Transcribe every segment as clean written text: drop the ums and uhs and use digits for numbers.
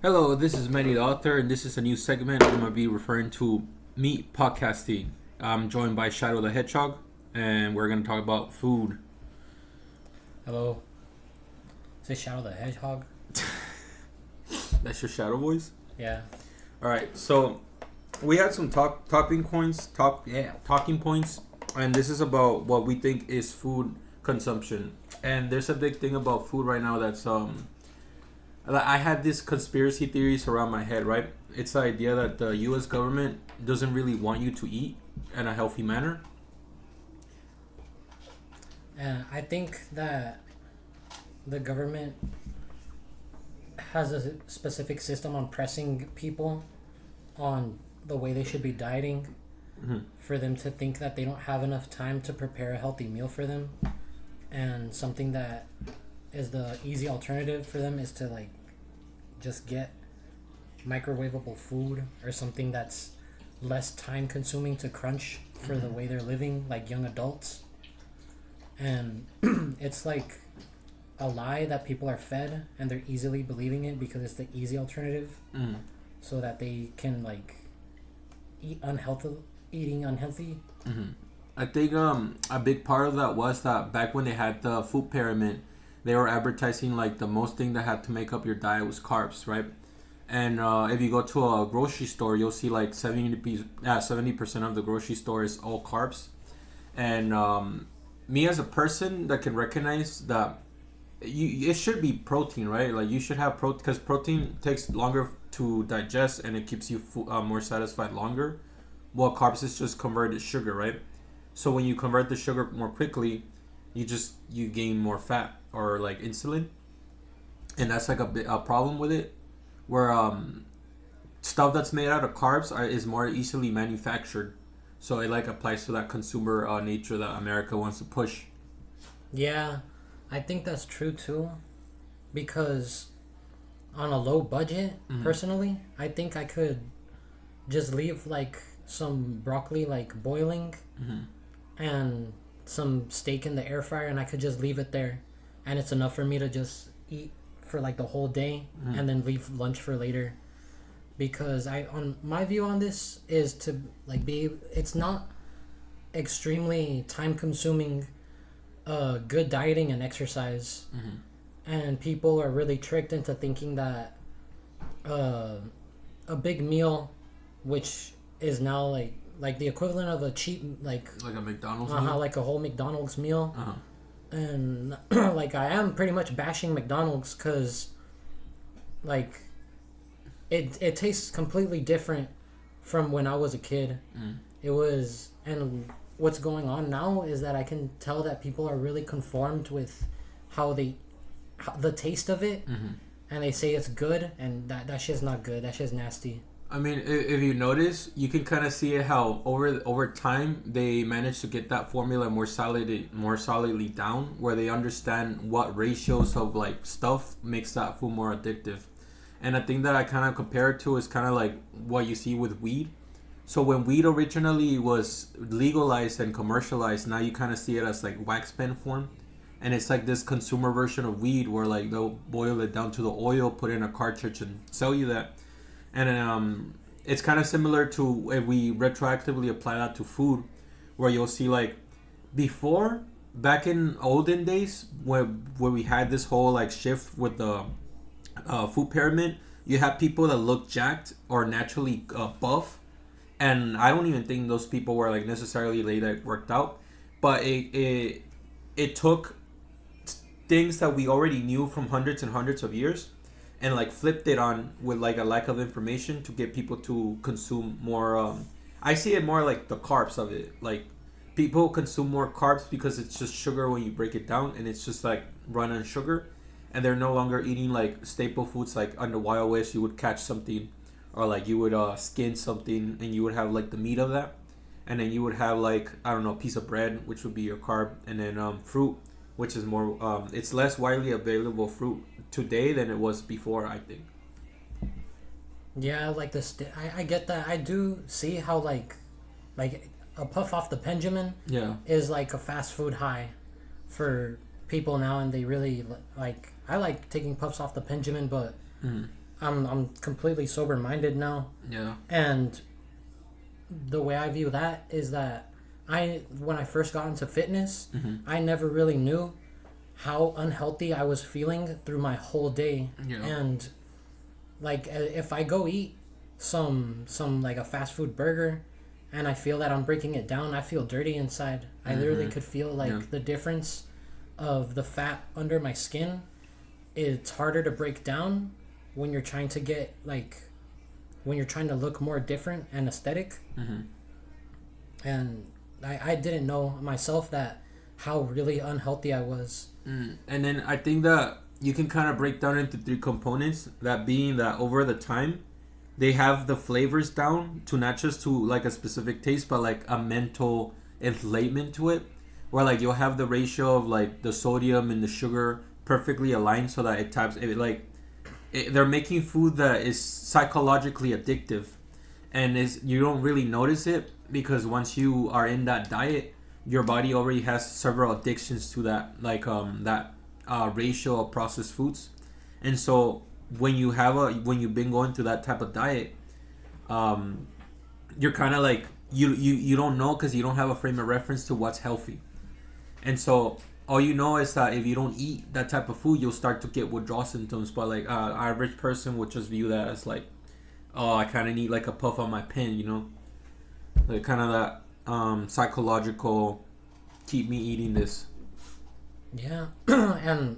Hello, this is Manny the author, and this is a new segment I'm going to be referring to meat podcasting. I'm joined by Shadow the Hedgehog, and we're going to talk about food. Hello. Is this Shadow the Hedgehog? That's your Shadow voice? Yeah. All right, so we had some talking points, and this is about what we think is food consumption. And there's a big thing about food right now that's I had this conspiracy theories around my head, right? It's the idea that the U.S. government doesn't really want you to eat in a healthy manner. And I think that the government has a specific system on pressing people on the way they should be dieting for them to think that they don't have enough time to prepare a healthy meal for them. And something that is the easy alternative for them is to just get microwavable food or something that's less time consuming to crunch for the way they're living, like young adults. And it's like a lie that people are fed and they're easily believing it because it's the easy alternative, so that they can eating unhealthy. I think a big part of that was that back when they had the food pyramid, they were advertising like the most thing that had to make up your diet was carbs, right? And if you go to a grocery store, you'll see like 70% of the grocery store is all carbs. And me as a person that can recognize that it should be protein, right? Like you should have protein because protein takes longer to digest and it keeps you more satisfied longer. Well, carbs is just converted sugar, right? So when you convert the sugar more quickly, you gain more fat or like insulin, and that's like a problem with it, where stuff that's made out of carbs is more easily manufactured. So it like applies to that consumer nature that America wants to push. Yeah, I think that's true too, because on a low budget, personally, I think I could just leave like some broccoli like boiling and some steak in the air fryer, and I could just leave it there, and it's enough for me to just eat for like the whole day and then leave lunch for later. Because on my view on this is to it's not extremely time consuming good dieting and exercise, and people are really tricked into thinking that a big meal, which is now like the equivalent of a cheap like a McDonald's meal? like a whole McDonald's meal. And like I am pretty much bashing McDonald's because like it tastes completely different from when I was a kid. It was, and what's going on now is that I can tell that people are really conformed with the taste of it, and they say it's good, and that shit's not good. That shit's nasty. I mean, if you notice, you can kind of see it how over time they managed to get that formula more solidly down, where they understand what ratios of like stuff makes that food more addictive. And a thing that I kind of compare it to is kind of like what you see with weed. So when weed originally was legalized and commercialized, now you kind of see it as like wax pen form, and it's like this consumer version of weed where like they'll boil it down to the oil, put it in a cartridge, and sell you that. And it's kind of similar to if we retroactively apply that to food, where you'll see like before, back in olden days, where we had this whole like shift with the food pyramid, you have people that look jacked or naturally buff, and I don't even think those people were like necessarily like worked out, but it took things that we already knew from hundreds and hundreds of years and like flipped it on with like a lack of information to get people to consume more. I see it more like the carbs of it. Like people consume more carbs because it's just sugar when you break it down, and it's just like run on sugar, and they're no longer eating like staple foods like on the Wild West. You would catch something, or like you would skin something, and you would have like the meat of that, and then you would have like, I don't know, a piece of bread, which would be your carb, and then fruit, which is more it's less widely available fruit today than it was before, I think. Yeah, like I get that. I do see how like a puff off the Benjamin is like a fast food high for people now, and they really like. I like taking puffs off the Benjamin, but I'm completely sober minded now, Yeah. and the way I view that is that when I first got into fitness, I never really knew how unhealthy I was feeling through my whole day. Yeah. And like if I go eat some like a fast food burger and I feel that I'm breaking it down, I feel dirty inside. I literally could feel like the difference of the fat under my skin. It's harder to break down when you're trying to get like when you're trying to look more different and aesthetic. And I didn't know myself that how really unhealthy I was. And then I think that you can kind of break down into three components. That being that over the time, they have the flavors down to not just to like a specific taste, but like a mental enslavement to it, where like you'll have the ratio of like the sodium and the sugar perfectly aligned so that it taps it like they're making food that is psychologically addictive, and is you don't really notice it because once you are in that diet, your body already has several addictions to that that ratio of processed foods. And so when you've been going through that type of diet, you're kind of like you don't know because you don't have a frame of reference to what's healthy. And so all you know is that if you don't eat that type of food, you'll start to get withdrawal symptoms. But like average person would just view that as like, oh, I kind of need like a puff on my pen, like kind of that psychological keep me eating this. Yeah. And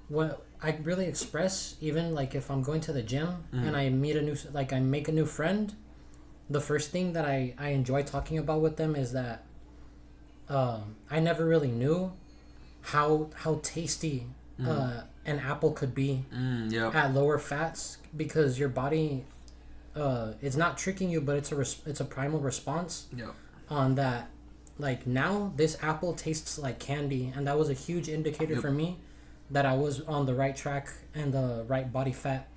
what I really express, even like if I'm going to the gym and I meet I make a new friend, the first thing that I enjoy talking about with them is that I never really knew how tasty an apple could be at lower fats, because your body it's not tricking you, but it's a primal response on that. Like now this apple tastes like candy, and that was a huge indicator for me that I was on the right track and the right body fat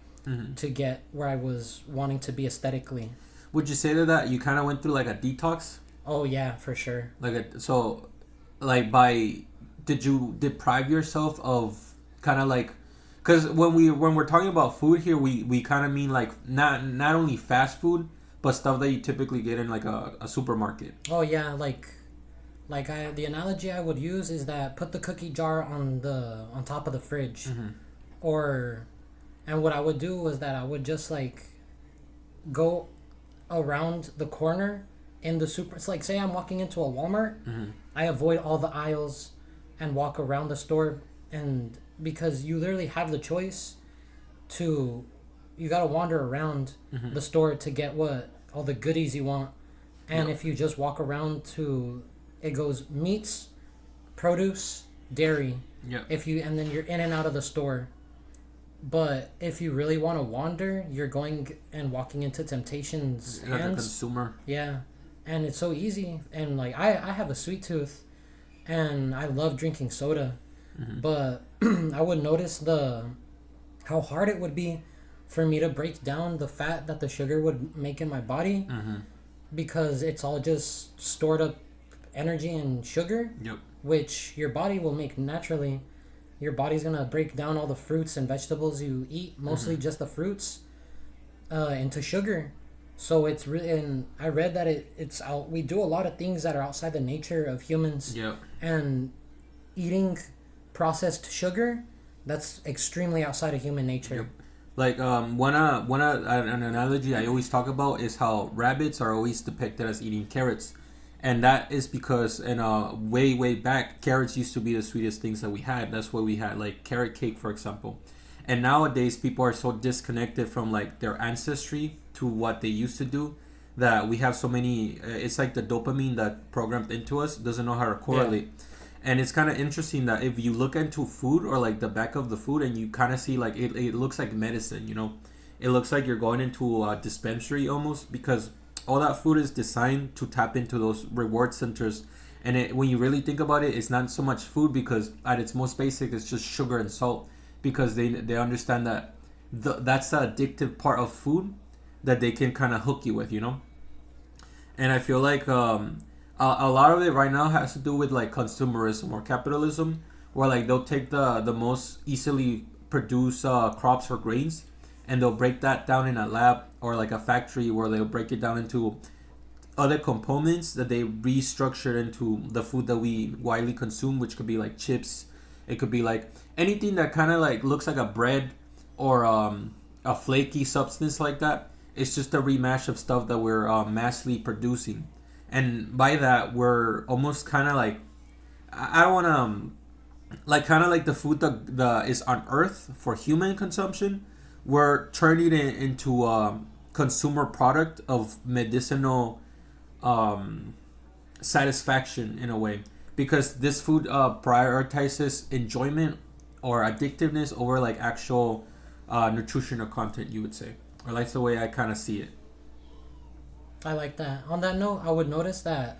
to get where I was wanting to be aesthetically. Would you say that you kind of went through like a detox? Oh yeah, for sure. Did you deprive yourself of kind of like, because when we're talking about food here, we kind of mean like not only fast food but stuff that you typically get in like a supermarket. Oh yeah, the analogy I would use is that put the cookie jar on top of the fridge, and what I would do was that I would just like go around the corner in the super. It's like, say I'm walking into a Walmart, I avoid all the aisles and walk around the store, and because you literally have the choice you gotta wander around the store to get all the goodies you want, and if you just walk around it goes meats, produce, dairy. And then you're in and out of the store. But if you really want to wander, you're going and walking into temptation's hands. Like a consumer. Yeah. And it's so easy. And like I have a sweet tooth and I love drinking soda. But I would notice how hard it would be for me to break down the fat that the sugar would make in my body, because it's all just stored up energy and sugar, which your body will make naturally. Your body's gonna break down all the fruits and vegetables you eat, mostly just the fruits, into sugar. So it's really, and I read that it's out. We do a lot of things that are outside the nature of humans, and eating processed sugar, that's extremely outside of human nature. Like an analogy I always talk about is how rabbits are always depicted as eating carrots. And that is because way back, carrots used to be the sweetest things that we had. That's why we had like carrot cake, for example. And nowadays, people are so disconnected from like their ancestry to what they used to do that we have so many. It's like the dopamine that programmed into us doesn't know how to correlate. And it's kind of interesting that if you look into food or like the back of the food and you kind of see like it looks like medicine, it looks like you're going into a dispensary almost, because all that food is designed to tap into those reward centers. And when you really think about it, it's not so much food, because at its most basic, it's just sugar and salt, because they understand that that's the addictive part of food that they can kind of hook you with, And I feel like a lot of it right now has to do with like consumerism or capitalism, where like they'll take the most easily produce crops or grains, and they'll break that down in a lab or like a factory where they'll break it down into other components that they restructure into the food that we widely consume, which could be like chips. It could be like anything that kind of like looks like a bread or a flaky substance like that. It's just a rematch of stuff that we're massively producing, and by that we're almost kind of like, I don't want to like kind of like the food that is on Earth for human consumption. We're turning it into a consumer product of medicinal satisfaction in a way, because this food prioritizes enjoyment or addictiveness over like actual nutritional content, you would say, or that's the way I kind of see it. I like that. On that note, I would notice that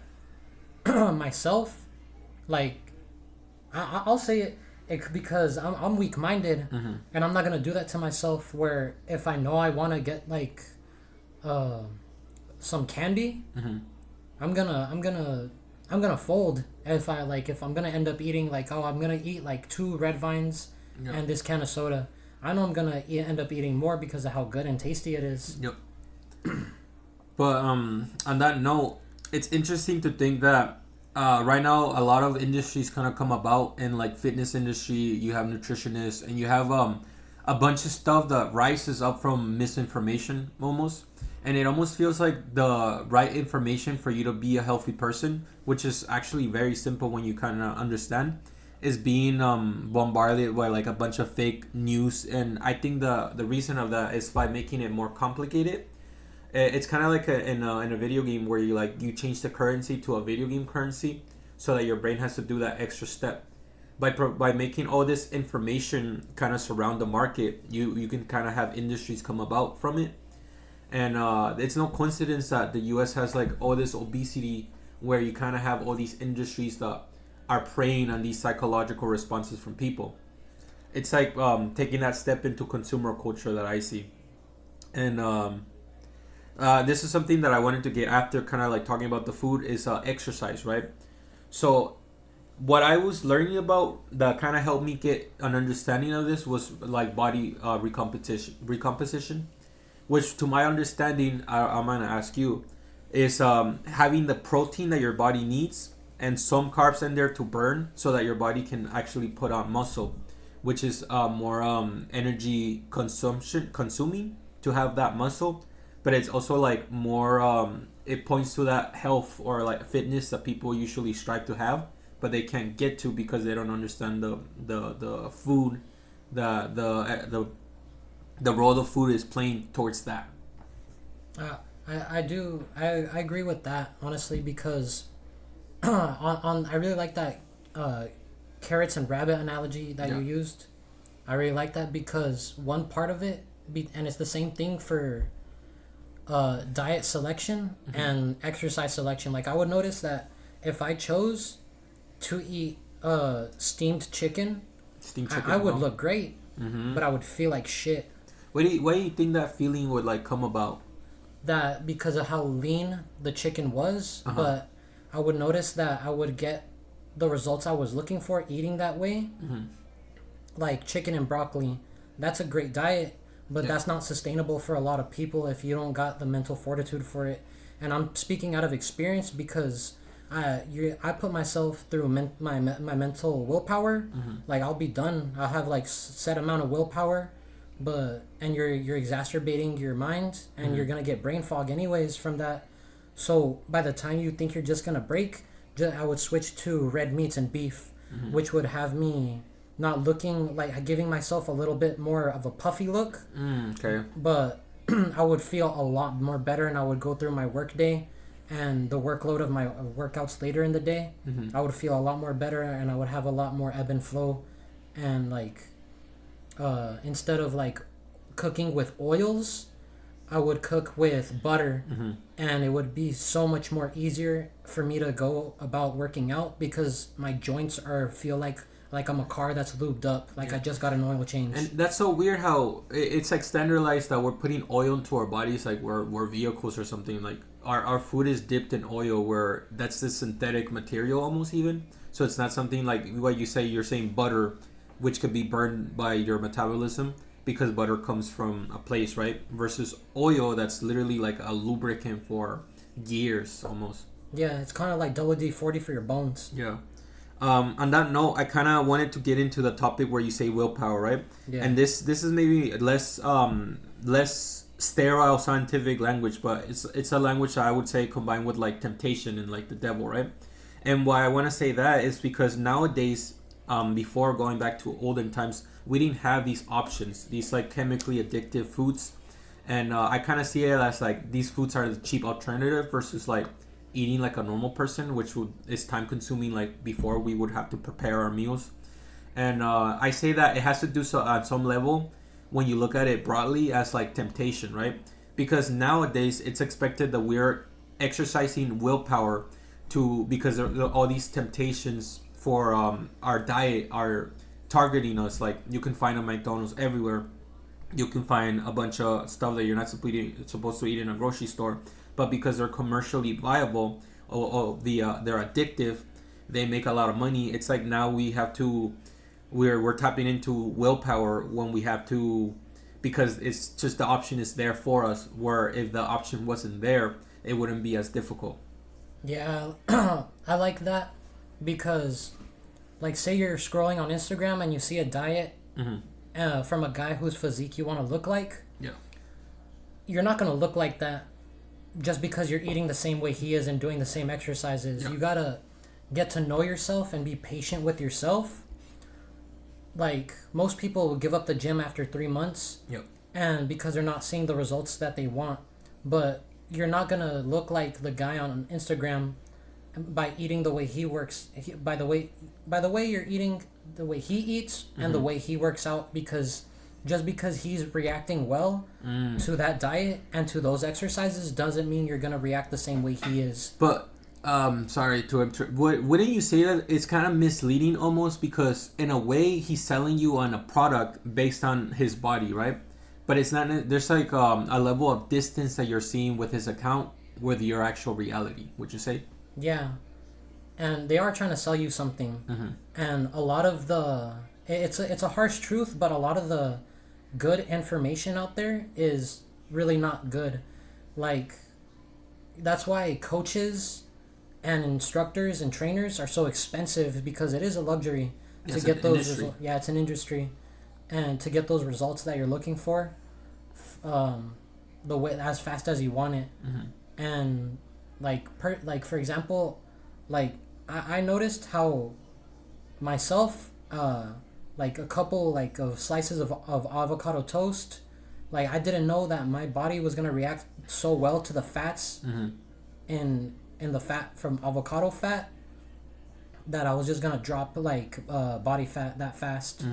myself, like, I'll say it because I'm weak minded, and I'm not gonna do that to myself. Where if I know I want to get like some candy, I'm gonna fold if I'm gonna end up eating like, oh, I'm gonna eat like 2 red vines and this can of soda. I know I'm gonna end up eating more because of how good and tasty it is. Yep. But on that note, it's interesting to think that right now a lot of industries kind of come about. In like fitness industry, you have nutritionists, and you have a bunch of stuff that rises up from misinformation almost, and it almost feels like the right information for you to be a healthy person, which is actually very simple when you kind of understand, is being bombarded by like a bunch of fake news. And I think the reason of that is by making it more complicated. It's kind of like in a video game where you change the currency to a video game currency, so that your brain has to do that extra step. By making all this information kind of surround the market, you can kind of have industries come about from it. And it's no coincidence that the US has like all this obesity, where you kind of have all these industries that are preying on these psychological responses from people. It's like taking that step into consumer culture that I see. And this is something that I wanted to get after, kind of like talking about the food, is exercise, right? So what I was learning about that kind of helped me get an understanding of this was like body recomposition, which to my understanding, I'm going to ask you, is having the protein that your body needs and some carbs in there to burn, so that your body can actually put on muscle, which is more energy consuming to have that muscle. But it's also like more it points to that health or like fitness that people usually strive to have, but they can't get to because they don't understand the food, the role the food is playing towards that. I agree with that, honestly, because on I really like that carrots and rabbit analogy that you used. I really like that because one part of it, and it's the same thing for diet selection and exercise selection. Like, I would notice that if I chose to eat steamed chicken, I would look great, but I would feel like shit. Why do you think that feeling would like come about? That because of how lean the chicken was, but I would notice that I would get the results I was looking for eating that way. Like chicken and broccoli, that's a great diet, but that's not sustainable for a lot of people if you don't got the mental fortitude for it. And I'm speaking out of experience because I put myself through my mental willpower. Like, I'll be done. I'll have like set amount of willpower, and you're exacerbating your mind, and you're gonna get brain fog anyways from that. So by the time you think you're just gonna break, I would switch to red meats and beef, which would have me not looking like, giving myself a little bit more of a puffy look. Okay. But I would feel a lot more better, and I would go through my work day and the workload of my workouts later in the day. I would feel a lot more better, and I would have a lot more ebb and flow. And like instead of like cooking with oils, I would cook with butter, and it would be so much more easier for me to go about working out because my joints feel like I'm a car that's lubed up, like I just got an oil change. And that's so weird how it's like standardized that we're putting oil into our bodies like we're vehicles or something. Like our food is dipped in oil, where that's the synthetic material almost even. So it's not something like what you say. You're saying butter. which could be burned by your metabolism because butter comes from a place, right? Versus oil that's literally like a lubricant for years almost. Yeah, it's kind of like WD-40 for your bones. Yeah. On that note, I kind of wanted to get into the topic where you say willpower, right? Yeah. And this is maybe less sterile scientific language, but it's a language that I would say combined with like temptation and like the devil, right? And why I want to say that is because nowadays, before going back to olden times, we didn't have these options, these like chemically addictive foods, and I kind of see it as like these foods are the cheap alternative versus like eating like a normal person, which is time consuming. Like before, we would have to prepare our meals, and I say that it has to do so at some level when you look at it broadly as like temptation, right? Because nowadays it's expected that we're exercising willpower to because there are all these temptations for our diet are targeting us. Like you can find a McDonald's everywhere. You can find a bunch of stuff that you're not supposed to eat in a grocery store, but because they're commercially viable or they're addictive, they make a lot of money. It's like now we have to we're tapping into willpower when we have to, because it's just the option is there for us, where if the option wasn't there, it wouldn't be as difficult. Yeah, I like that because, like, say you're scrolling on Instagram and you see a diet from a guy whose physique you want to look like. Yeah. You're not going to look like that just because you're eating the same way he is and doing the same exercises. Yeah. You got to get to know yourself and be patient with yourself. Like, most people will give up the gym after 3 months. Yep. And because they're not seeing the results that they want. But you're not going to look like the guy on Instagram by eating the way he works. By the way you're eating the way he eats and the way he works out, because just because he's reacting well to that diet and to those exercises doesn't mean you're going to react the same way he is. But sorry to interrupt. Wouldn't you say that it's kind of misleading almost, because in a way he's selling you on a product based on his body, right? But it's not. There's like a level of distance that you're seeing with his account with your actual reality. Would you say? Yeah, and they are trying to sell you something, and a lot of it's a harsh truth, but a lot of the good information out there is really not good. Like, that's why coaches and instructors and trainers are so expensive, because it is a luxury to get those results. Yeah, it's an industry, and to get those results that you're looking for, the way as fast as you want it, and for example, like I noticed how myself, like a couple of slices of avocado toast, like I didn't know that my body was gonna react so well to the fats in the fat from avocado fat, that I was just gonna drop body fat that fast.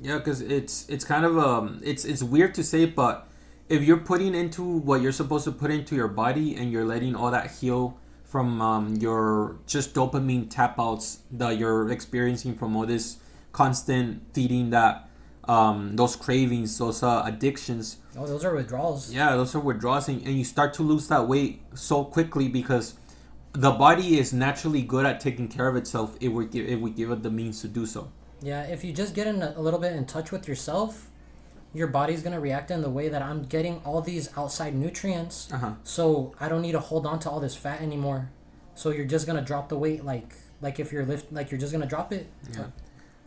Yeah, because it's kind of it's weird to say, but if you're putting into what you're supposed to put into your body and you're letting all that heal from your just dopamine tap outs that you're experiencing from all this constant feeding, that those cravings, those addictions. Oh, those are withdrawals. Yeah, those are withdrawals, and you start to lose that weight so quickly, because the body is naturally good at taking care of itself if we give it the means to do so. Yeah, if you just get a little bit in touch with yourself, your body's going to react in the way that I'm getting all these outside nutrients, so I don't need to hold on to all this fat anymore. So you're just going to drop the weight like if you're you're just going to drop it. Yeah.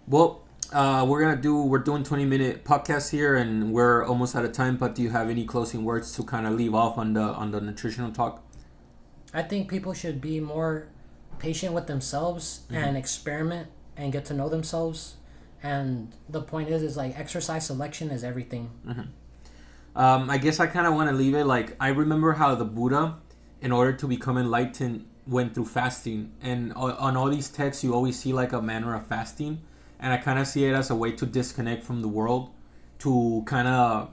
Well, we're doing 20-minute podcast here, and we're almost out of time, but do you have any closing words to kind of leave off on the nutritional talk? I think people should be more patient with themselves and experiment and get to know themselves. And the point is like exercise selection is everything. I guess I kind of want to leave it like, I remember how the Buddha, in order to become enlightened, went through fasting. And on all these texts, you always see like a manner of fasting. And I kind of see it as a way to disconnect from the world, to kind of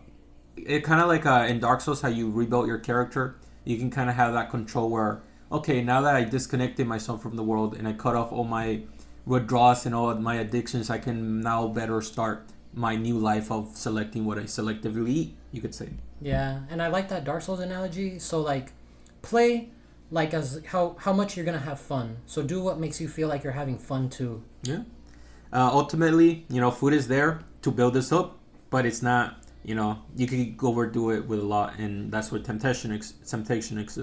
like in Dark Souls, how you rebuild your character. You can kind of have that control where, okay, now that I disconnected myself from the world and I cut off all my withdrawals and all of my addictions, I can now better start my new life of selecting what I selectively eat, you could say. Yeah, and I like that Dark Souls analogy. So like, play like as how much you're gonna have fun. So do what makes you feel like you're having fun too. Yeah. Ultimately, food is there to build us up, but it's not. You could overdo it with a lot, and that's where temptation exists.